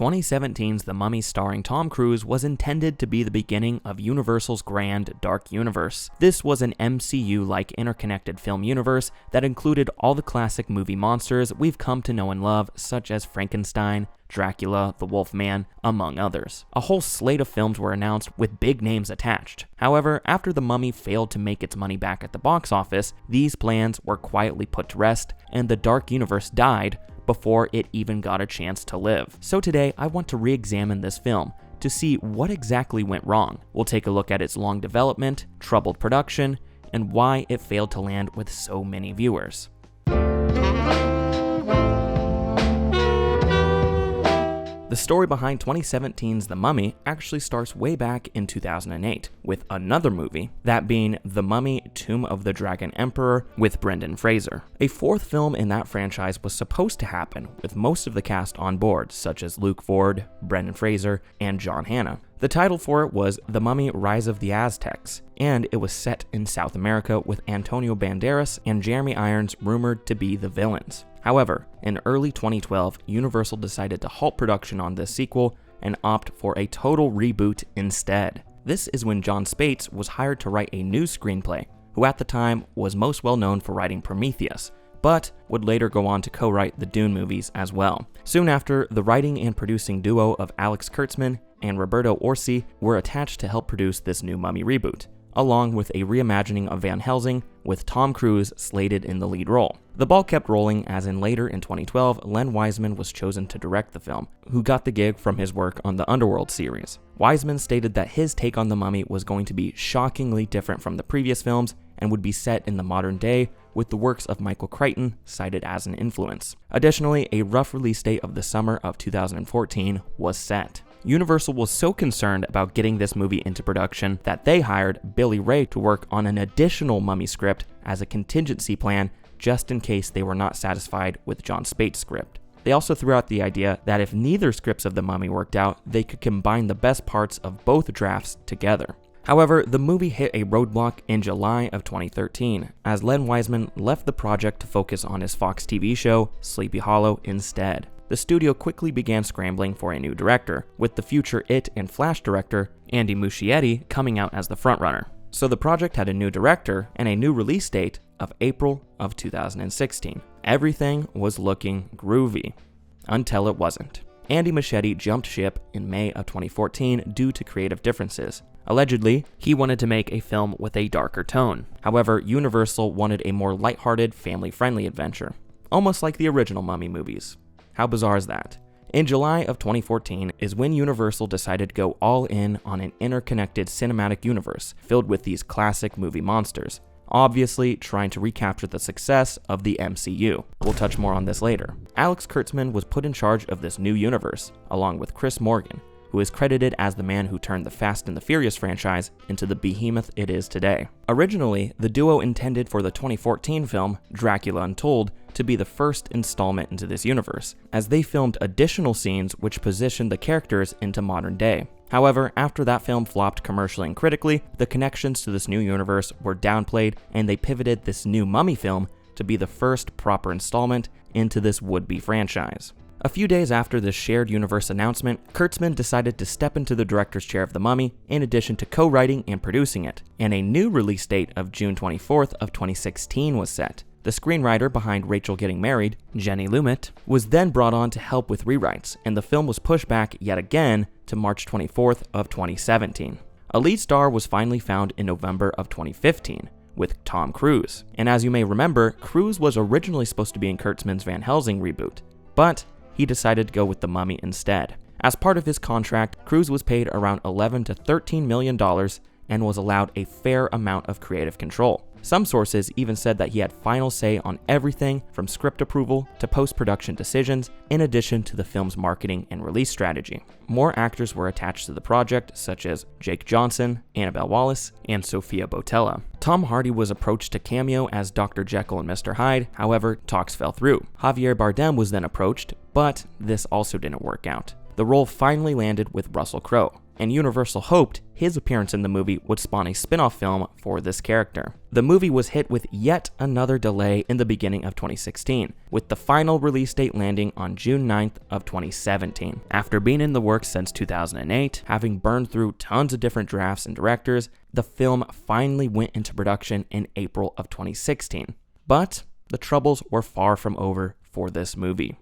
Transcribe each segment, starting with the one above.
2017's The Mummy starring Tom Cruise was intended to be the beginning of Universal's grand dark universe. This was an MCU-like interconnected film universe that included all the classic movie monsters we've come to know and love, such as Frankenstein, Dracula, the Wolfman, among others. A whole slate of films were announced with big names attached. However, after The Mummy failed to make its money back at the box office, these plans were quietly put to rest, and the dark universe died before it even got a chance to live. So today, I want to re-examine this film to see what exactly went wrong. We'll take a look at its long development, troubled production, and why it failed to land with so many viewers. The story behind 2017's The Mummy actually starts way back in 2008 with another movie, that being The Mummy: Tomb of the Dragon Emperor with Brendan Fraser. A fourth film in that franchise was supposed to happen with most of the cast on board, such as Luke Ford, Brendan Fraser, and John Hannah. The title for it was The Mummy: Rise of the Aztecs, and it was set in South America with Antonio Banderas and Jeremy Irons rumored to be the villains. However, in early 2012, Universal decided to halt production on this sequel and opt for a total reboot instead. This is when John Spates was hired to write a new screenplay, who at the time was most well known for writing Prometheus, but would later go on to co-write the Dune movies as well. Soon after, the writing and producing duo of Alex Kurtzman and Roberto Orci were attached to help produce this new Mummy reboot, along with a reimagining of Van Helsing with Tom Cruise slated in the lead role. The ball kept rolling as in later in 2012, Len Wiseman was chosen to direct the film, who got the gig from his work on the Underworld series. Wiseman stated that his take on The Mummy was going to be shockingly different from the previous films and would be set in the modern day, with the works of Michael Crichton cited as an influence. Additionally, a rough release date of the summer of 2014 was set. Universal was so concerned about getting this movie into production that they hired Billy Ray to work on an additional Mummy script as a contingency plan just in case they were not satisfied with John Spates' script. They also threw out the idea that if neither scripts of The Mummy worked out, they could combine the best parts of both drafts together. However, the movie hit a roadblock in July of 2013, as Len Wiseman left the project to focus on his Fox TV show, Sleepy Hollow, instead. The studio quickly began scrambling for a new director, with the future It and Flash director, Andy Muschietti, coming out as the frontrunner. So the project had a new director and a new release date of April of 2016. Everything was looking groovy, until it wasn't. Andy Muschietti jumped ship in May of 2014 due to creative differences. Allegedly, he wanted to make a film with a darker tone. However, Universal wanted a more lighthearted, family-friendly adventure, almost like the original Mummy movies. How bizarre is that? In July of 2014 is when Universal decided to go all in on an interconnected cinematic universe filled with these classic movie monsters, obviously trying to recapture the success of the MCU. We'll touch more on this later. Alex Kurtzman was put in charge of this new universe, along with Chris Morgan, who is credited as the man who turned the Fast and the Furious franchise into the behemoth it is today. Originally, the duo intended for the 2014 film, Dracula Untold, to be the first installment into this universe, as they filmed additional scenes which positioned the characters into modern day. However, after that film flopped commercially and critically, the connections to this new universe were downplayed, and they pivoted this new Mummy film to be the first proper installment into this would-be franchise. A few days after this shared universe announcement, Kurtzman decided to step into the director's chair of The Mummy, in addition to co-writing and producing it, and a new release date of June 24th of 2016 was set. The screenwriter behind Rachel Getting Married, Jenny Lumet, was then brought on to help with rewrites, and the film was pushed back yet again to March 24th of 2017. A lead star was finally found in November of 2015, with Tom Cruise. And as you may remember, Cruise was originally supposed to be in Kurtzman's Van Helsing reboot, but he decided to go with The Mummy instead. As part of his contract, Cruise was paid around $11 to $13 million and was allowed a fair amount of creative control. Some sources even said that he had final say on everything from script approval to post-production decisions, in addition to the film's marketing and release strategy. More actors were attached to the project, such as Jake Johnson, Annabelle Wallis, and Sophia Boutella. Tom Hardy was approached to cameo as Dr. Jekyll and Mr. Hyde, however, talks fell through. Javier Bardem was then approached, but this also didn't work out. The role finally landed with Russell Crowe, and Universal hoped his appearance in the movie would spawn a spin-off film for this character. The movie was hit with yet another delay in the beginning of 2016, with the final release date landing on June 9th of 2017. After being in the works since 2008, having burned through tons of different drafts and directors, the film finally went into production in April of 2016. But the troubles were far from over for this movie.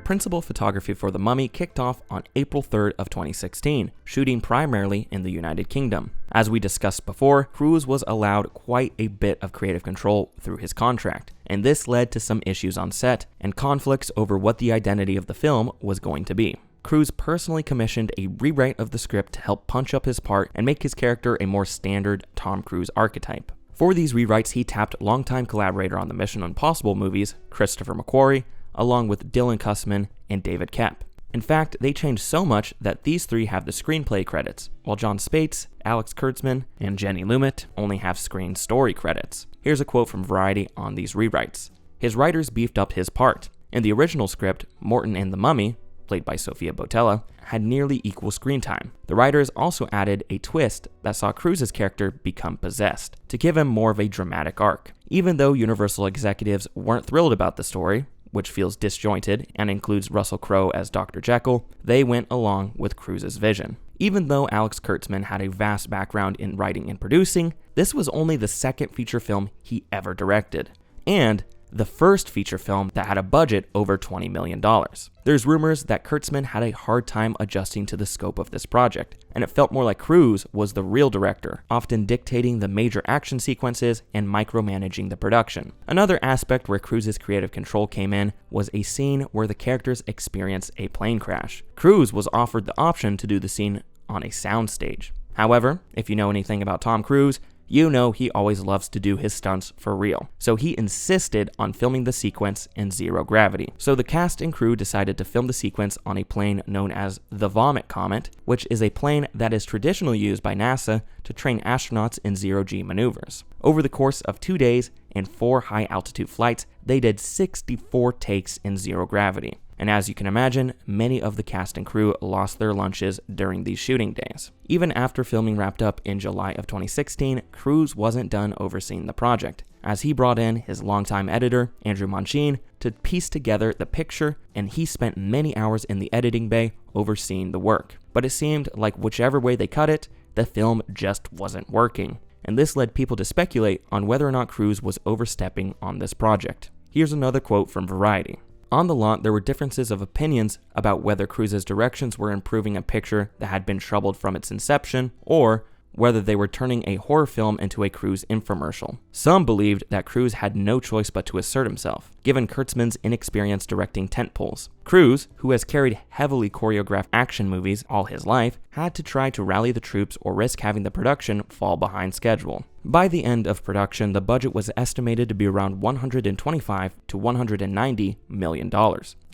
Principal photography for The Mummy kicked off on April 3rd of 2016, shooting primarily in the United Kingdom. As we discussed before, Cruise was allowed quite a bit of creative control through his contract, and this led to some issues on set and conflicts over what the identity of the film was going to be. Cruise personally commissioned a rewrite of the script to help punch up his part and make his character a more standard Tom Cruise archetype. For these rewrites, he tapped longtime collaborator on the Mission Impossible movies, Christopher McQuarrie, along with Dylan Cussman and David Koepp. In fact, they changed so much that these three have the screenplay credits, while John Spates, Alex Kurtzman, and Jenny Lumet only have screen story credits. Here's a quote from Variety on these rewrites. His writers beefed up his part. In the original script, Morton and the Mummy, played by Sofia Boutella, had nearly equal screen time. The writers also added a twist that saw Cruise's character become possessed, to give him more of a dramatic arc. Even though Universal executives weren't thrilled about the story, which feels disjointed and includes Russell Crowe as Dr. Jekyll, they went along with Cruise's vision. Even though Alex Kurtzman had a vast background in writing and producing, this was only the second feature film he ever directed, and the first feature film that had a budget over $20 million. There's rumors that Kurtzman had a hard time adjusting to the scope of this project, and it felt more like Cruise was the real director, often dictating the major action sequences and micromanaging the production. Another aspect where Cruise's creative control came in was a scene where the characters experience a plane crash. Cruise was offered the option to do the scene on a soundstage. However, if you know anything about Tom Cruise, you know he always loves to do his stunts for real, so he insisted on filming the sequence in zero gravity. So the cast and crew decided to film the sequence on a plane known as the Vomit Comet, which is a plane that is traditionally used by NASA to train astronauts in zero-G maneuvers. Over the course of 2 days and 4 high-altitude flights, they did 64 takes in zero gravity. And as you can imagine, many of the cast and crew lost their lunches during these shooting days. Even after filming wrapped up in July of 2016, Cruise wasn't done overseeing the project, as he brought in his longtime editor, Andrew Monchin, to piece together the picture, and he spent many hours in the editing bay overseeing the work. But it seemed like whichever way they cut it, the film just wasn't working, and this led people to speculate on whether or not Cruise was overstepping on this project. Here's another quote from Variety. On the lot, there were differences of opinions about whether Cruise's directions were improving a picture that had been troubled from its inception, or whether they were turning a horror film into a Cruise infomercial. Some believed that Cruise had no choice but to assert himself, given Kurtzman's inexperience directing tentpoles. Cruise, who has carried heavily choreographed action movies all his life, had to try to rally the troops or risk having the production fall behind schedule. By the end of production, the budget was estimated to be around $125 to $190 million.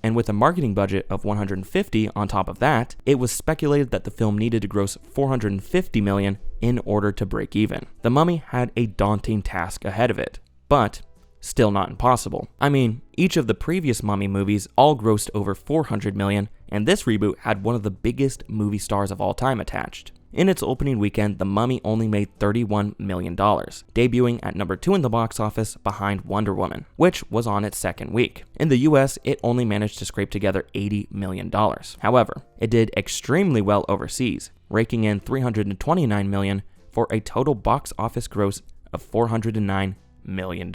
And with a marketing budget of $150 on top of that, it was speculated that the film needed to gross $450 million in order to break even. The Mummy had a daunting task ahead of it, but still not impossible. I mean, each of the previous Mummy movies all grossed over $400 million, and this reboot had one of the biggest movie stars of all time attached. In its opening weekend, The Mummy only made $31 million, debuting at number 2 in the box office behind Wonder Woman, which was on its second week. In the US, it only managed to scrape together $80 million. However, it did extremely well overseas, raking in $329 million for a total box office gross of $409 million.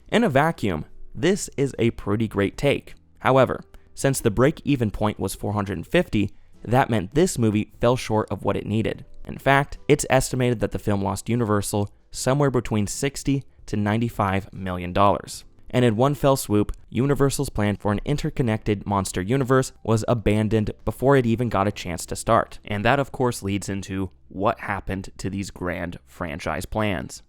In a vacuum, this is a pretty great take. However, since the break-even point was $450, that meant this movie fell short of what it needed. In fact, it's estimated that the film lost Universal somewhere between $60 to $95 million. And in one fell swoop, Universal's plan for an interconnected monster universe was abandoned before it even got a chance to start. And that of course leads into what happened to these grand franchise plans.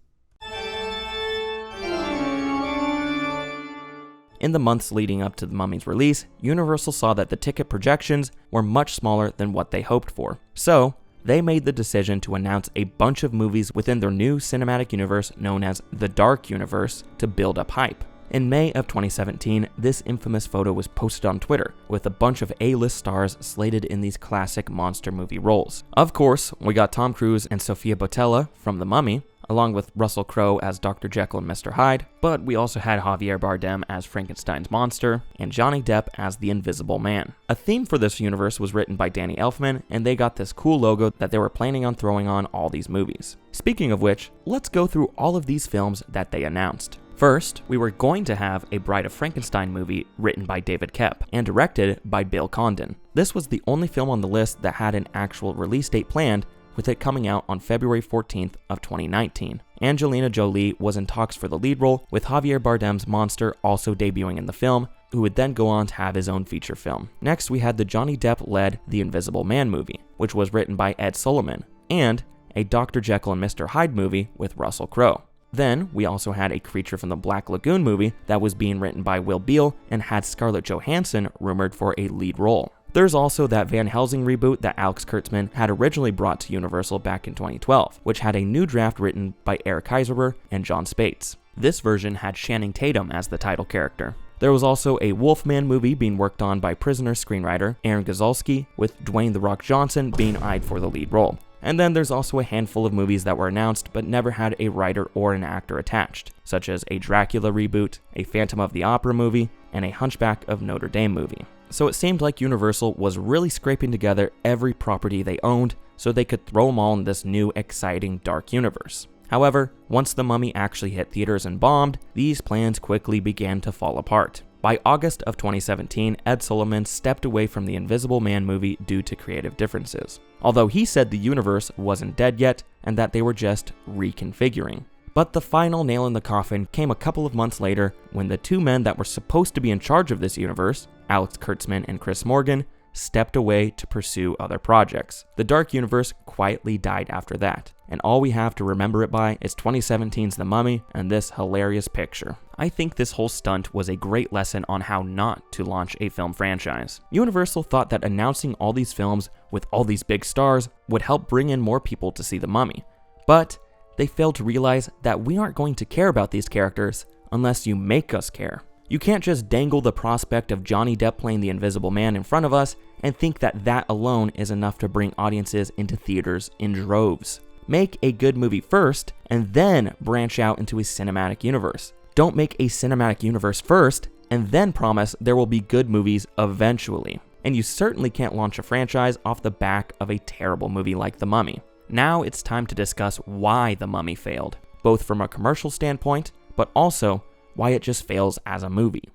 In the months leading up to The Mummy's release, Universal saw that the ticket projections were much smaller than what they hoped for. So, they made the decision to announce a bunch of movies within their new cinematic universe known as the Dark Universe to build up hype. In May of 2017, this infamous photo was posted on Twitter, with a bunch of A-list stars slated in these classic monster movie roles. Of course, we got Tom Cruise and Sofia Boutella from The Mummy, along with Russell Crowe as Dr. Jekyll and Mr. Hyde, but we also had Javier Bardem as Frankenstein's monster, and Johnny Depp as the Invisible Man. A theme for this universe was written by Danny Elfman, and they got this cool logo that they were planning on throwing on all these movies. Speaking of which, let's go through all of these films that they announced. First, we were going to have a Bride of Frankenstein movie written by David Koepp and directed by Bill Condon. This was the only film on the list that had an actual release date planned, with it coming out on February 14th of 2019. Angelina Jolie was in talks for the lead role, with Javier Bardem's monster also debuting in the film, who would then go on to have his own feature film. Next, we had the Johnny Depp-led The Invisible Man movie, which was written by Ed Solomon, and a Dr. Jekyll and Mr. Hyde movie with Russell Crowe. Then, we also had a Creature from the Black Lagoon movie that was being written by Will Beall and had Scarlett Johansson rumored for a lead role. There's also that Van Helsing reboot that Alex Kurtzman had originally brought to Universal back in 2012, which had a new draft written by Eric Kaiserber and John Spates. This version had Channing Tatum as the title character. There was also a Wolfman movie being worked on by Prisoner screenwriter Aaron Gazalski, with Dwayne "The Rock" Johnson being eyed for the lead role. And then there's also a handful of movies that were announced but never had a writer or an actor attached, such as a Dracula reboot, a Phantom of the Opera movie, and a Hunchback of Notre Dame movie. So it seemed like Universal was really scraping together every property they owned so they could throw them all in this new exciting dark universe. However, once The Mummy actually hit theaters and bombed, these plans quickly began to fall apart. By August of 2017, Ed Solomon stepped away from the Invisible Man movie due to creative differences, although he said the universe wasn't dead yet and that they were just reconfiguring. But the final nail in the coffin came a couple of months later when the two men that were supposed to be in charge of this universe, Alex Kurtzman and Chris Morgan, stepped away to pursue other projects. The Dark Universe quietly died after that, and all we have to remember it by is 2017's The Mummy and this hilarious picture. I think this whole stunt was a great lesson on how not to launch a film franchise. Universal thought that announcing all these films with all these big stars would help bring in more people to see The Mummy, but they failed to realize that we aren't going to care about these characters unless you make us care. You can't just dangle the prospect of Johnny Depp playing the Invisible Man in front of us and think that that alone is enough to bring audiences into theaters in droves. Make a good movie first, and then branch out into a cinematic universe. Don't make a cinematic universe first, and then promise there will be good movies eventually. And you certainly can't launch a franchise off the back of a terrible movie like The Mummy. Now it's time to discuss why The Mummy failed, both from a commercial standpoint, but also why it just fails as a movie.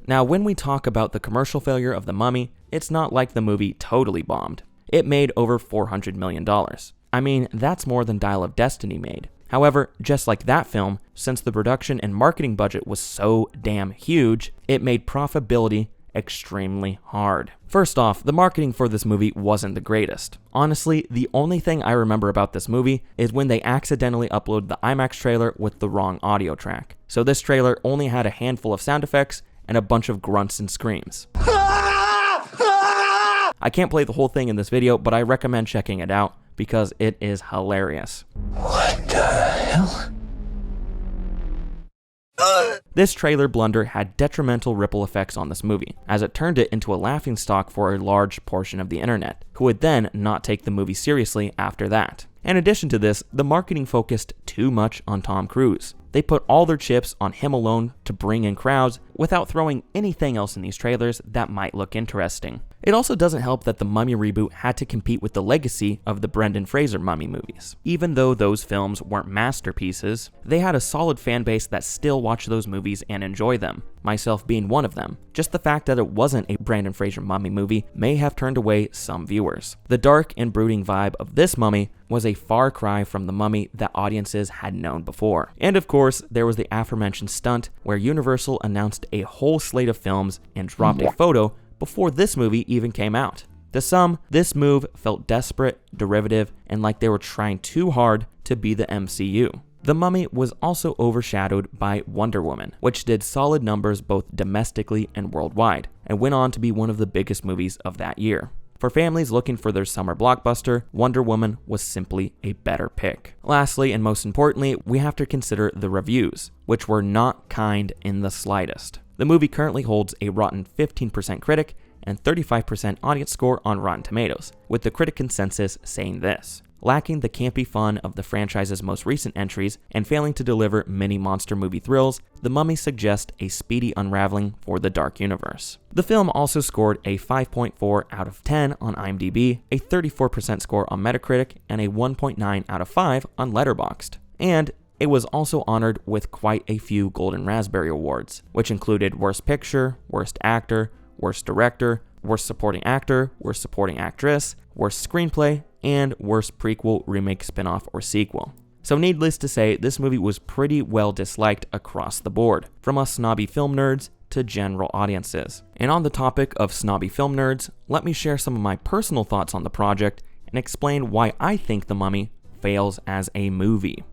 Now, when we talk about the commercial failure of The Mummy, it's not like the movie totally bombed. It made over $400 million. I mean, that's more than Dial of Destiny made. However, just like that film, since the production and marketing budget was so damn huge, it made profitability extremely hard. First off, the marketing for this movie wasn't the greatest. Honestly, the only thing I remember about this movie is when they accidentally uploaded the IMAX trailer with the wrong audio track. So this trailer only had a handful of sound effects and a bunch of grunts and screams. I can't play the whole thing in this video, but I recommend checking it out because it is hilarious. What the hell? This trailer blunder had detrimental ripple effects on this movie, as it turned it into a laughingstock for a large portion of the internet, who would then not take the movie seriously after that. In addition to this, the marketing focused too much on Tom Cruise. They put all their chips on him alone to bring in crowds without throwing anything else in these trailers that might look interesting. It also doesn't help that the Mummy reboot had to compete with the legacy of the Brendan Fraser Mummy movies. Even though those films weren't masterpieces, they had a solid fan base that still watch those movies and enjoy them, myself being one of them. Just the fact that it wasn't a Brendan Fraser Mummy movie may have turned away some viewers. The dark and brooding vibe of this Mummy was a far cry from the Mummy that audiences had known before. And of course, there was the aforementioned stunt where Universal announced a whole slate of films and dropped a photo before this movie even came out. To some, this move felt desperate, derivative, and like they were trying too hard to be the MCU. The Mummy was also overshadowed by Wonder Woman, which did solid numbers both domestically and worldwide, and went on to be one of the biggest movies of that year. For families looking for their summer blockbuster, Wonder Woman was simply a better pick. Lastly, and most importantly, we have to consider the reviews, which were not kind in the slightest. The movie currently holds a rotten 15% critic and 35% audience score on Rotten Tomatoes, with the critic consensus saying this: lacking the campy fun of the franchise's most recent entries and failing to deliver many monster movie thrills, The Mummy suggests a speedy unraveling for the dark universe. The film also scored a 5.4 out of 10 on IMDb, a 34% score on Metacritic, and a 1.9 out of 5 on Letterboxd. And it was also honored with quite a few Golden Raspberry Awards, which included Worst Picture, Worst Actor, Worst Director, Worst Supporting Actor, Worst Supporting Actress, Worst Screenplay, and Worst Prequel, Remake, Spinoff, or Sequel. So needless to say, this movie was pretty well disliked across the board, from us snobby film nerds to general audiences. And on the topic of snobby film nerds, let me share some of my personal thoughts on the project and explain why I think The Mummy fails as a movie.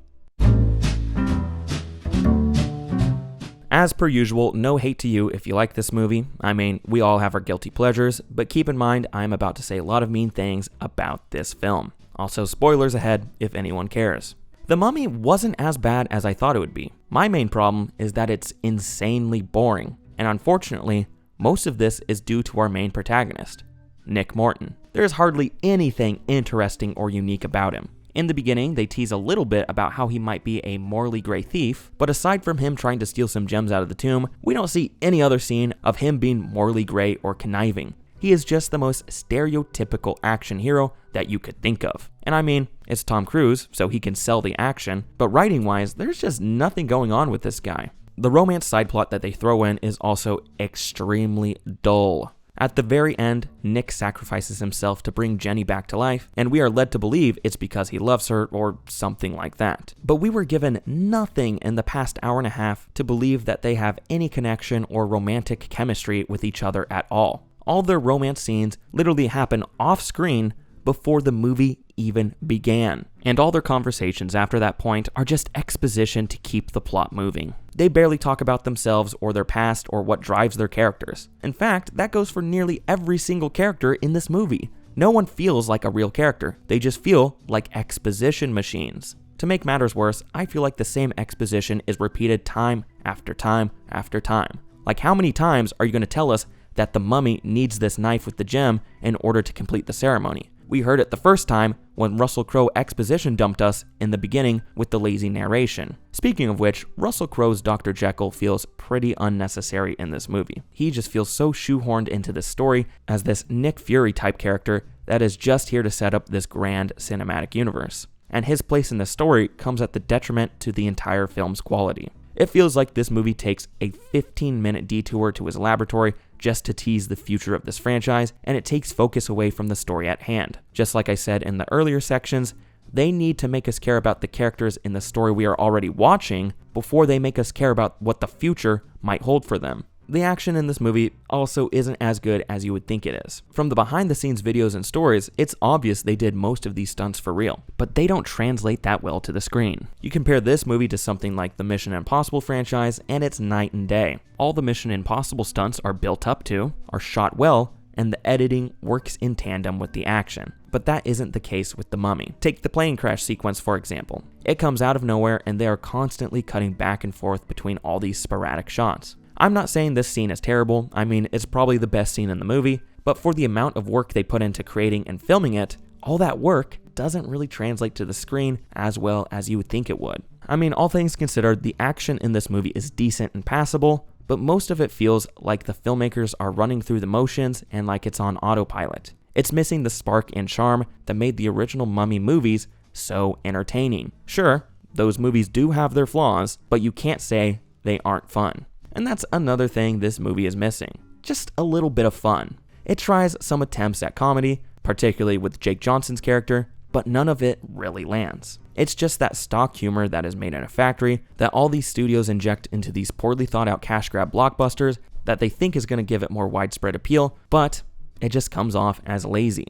As per usual, no hate to you if you like this movie. I mean, we all have our guilty pleasures, but keep in mind I'm about to say a lot of mean things about this film. Also, spoilers ahead if anyone cares. The Mummy wasn't as bad as I thought it would be. My main problem is that it's insanely boring, and unfortunately, most of this is due to our main protagonist, Nick Morton. There's hardly anything interesting or unique about him. In the beginning, they tease a little bit about how he might be a morally gray thief, but aside from him trying to steal some gems out of the tomb, we don't see any other scene of him being morally gray or conniving. He is just the most stereotypical action hero that you could think of. And I mean, it's Tom Cruise, so he can sell the action, but writing-wise, there's just nothing going on with this guy. The romance side plot that they throw in is also extremely dull. At the very end, Nick sacrifices himself to bring Jenny back to life, and we are led to believe it's because he loves her or something like that. But we were given nothing in the past hour and a half to believe that they have any connection or romantic chemistry with each other at all. All their romance scenes literally happen off screen before the movie even began. And all their conversations after that point are just exposition to keep the plot moving. They barely talk about themselves or their past or what drives their characters. In fact, that goes for nearly every single character in this movie. No one feels like a real character. They just feel like exposition machines. To make matters worse, I feel like the same exposition is repeated time after time after time. Like, how many times are you going to tell us that the mummy needs this knife with the gem in order to complete the ceremony? We heard it the first time when Russell Crowe exposition dumped us in the beginning with the lazy narration. Speaking of which, Russell Crowe's Dr. Jekyll feels pretty unnecessary in this movie. He just feels so shoehorned into this story as this Nick Fury type character that is just here to set up this grand cinematic universe. And his place in the story comes at the detriment to the entire film's quality. It feels like this movie takes a 15-minute detour to his laboratory just to tease the future of this franchise, and it takes focus away from the story at hand. Just like I said in the earlier sections, they need to make us care about the characters in the story we are already watching before they make us care about what the future might hold for them. The action in this movie also isn't as good as you would think it is. From the behind-the-scenes videos and stories, it's obvious they did most of these stunts for real, but they don't translate that well to the screen. You compare this movie to something like the Mission Impossible franchise, and it's night and day. All the Mission Impossible stunts are built up to, are shot well, and the editing works in tandem with the action. But that isn't the case with The Mummy. Take the plane crash sequence, for example. It comes out of nowhere, and they are constantly cutting back and forth between all these sporadic shots. I'm not saying this scene is terrible. I mean, it's probably the best scene in the movie, but for the amount of work they put into creating and filming it, all that work doesn't really translate to the screen as well as you would think it would. I mean, all things considered, the action in this movie is decent and passable, but most of it feels like the filmmakers are running through the motions and like it's on autopilot. It's missing the spark and charm that made the original Mummy movies so entertaining. Sure, those movies do have their flaws, but you can't say they aren't fun. And that's another thing this movie is missing. Just a little bit of fun. It tries some attempts at comedy, particularly with Jake Johnson's character, but none of it really lands. It's just that stock humor that is made in a factory that all these studios inject into these poorly thought out cash grab blockbusters that they think is going to give it more widespread appeal, but it just comes off as lazy.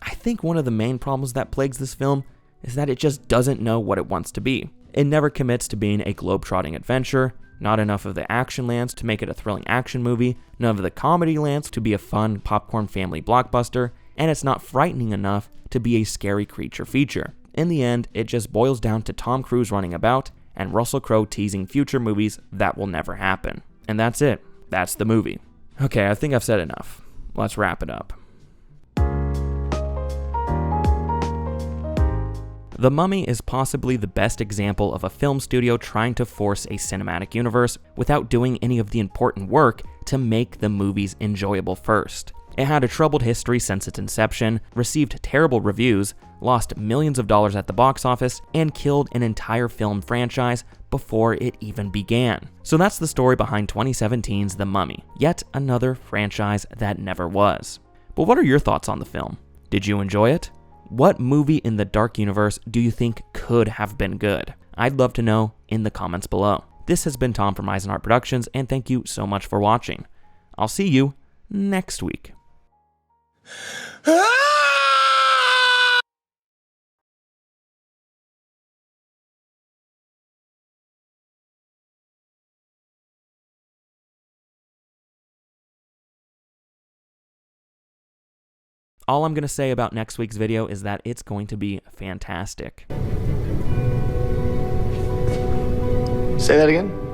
I think one of the main problems that plagues this film is that it just doesn't know what it wants to be. It never commits to being a globe-trotting adventure. Not enough of the action lands to make it a thrilling action movie, none of the comedy lands to be a fun popcorn family blockbuster, and it's not frightening enough to be a scary creature feature. In the end, it just boils down to Tom Cruise running about and Russell Crowe teasing future movies that will never happen. And that's it. That's the movie. Okay, I think I've said enough. Let's wrap it up. The Mummy is possibly the best example of a film studio trying to force a cinematic universe without doing any of the important work to make the movies enjoyable first. It had a troubled history since its inception, received terrible reviews, lost millions of dollars at the box office, and killed an entire film franchise before it even began. So that's the story behind 2017's The Mummy, yet another franchise that never was. But what are your thoughts on the film? Did you enjoy it? What movie in the Dark Universe do you think could have been good? I'd love to know in the comments below. This has been Tom from Isenhart Productions, and thank you so much for watching. I'll see you next week. All I'm going to say about next week's video is that it's going to be fantastic. Say that again?